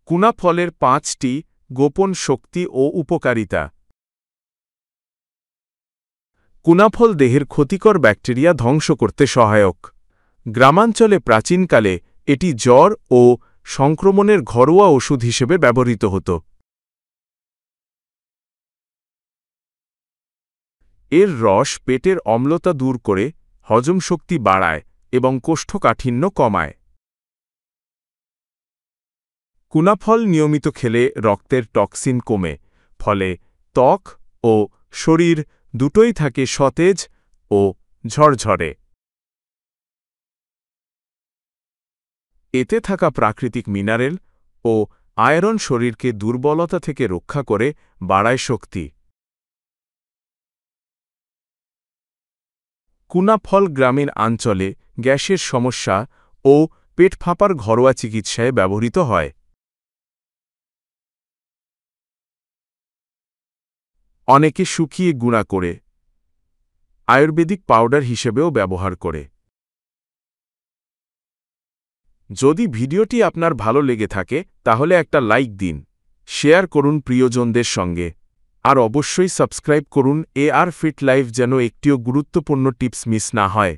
কুনা ফলের 5টি গোপন শক্তি ও উপকারিতা। কুনা ফল দেহের ক্ষতিকর ব্যাকটেরিয়া ধ্বংস করতে সহায়ক। গ্রামাঞ্চলে প্রাচীনকালে এটি জ্বর ও সংক্রমণের ঘরোয়া ওষুধ হিসেবে ব্যবহৃত হতো। এর রস পেটের অম্লতা দূর করে হজম শক্তি বাড়ায় এবং কোষ্ঠকাঠিন্য কমায়। কুনা ফল নিয়মিত খেলে রক্তের টক্সিন কমে, ফলে ত্বক ও শরীর দুটোই থাকে সতেজ ও ঝরঝরে। এতে থাকা প্রাকৃতিক মিনারেল ও আয়রন শরীরকে দুর্বলতা থেকে রক্ষা করে বাড়ায় শক্তি। কুনা ফল গ্রামীণ অঞ্চলে গ্যাসের সমস্যা ও পেট ফাঁপার ঘরোয়া চিকিৎসায় ব্যবহৃত হয়। অনেকে শুকিয়ে গুঁড়া করে আয়ুর্বেদিক পাউডার হিসেবেও ব্যবহার করে। যদি ভিডিওটি আপনার ভালো লেগে থাকে তাহলে একটা লাইক দিন, শেয়ার করুন প্রিয়জনদের সঙ্গে, আর অবশ্যই সাবস্ক্রাইব করুন AR ফিট লাইফ যেন একটিও গুরুত্বপূর্ণ টিপস মিস না হয়।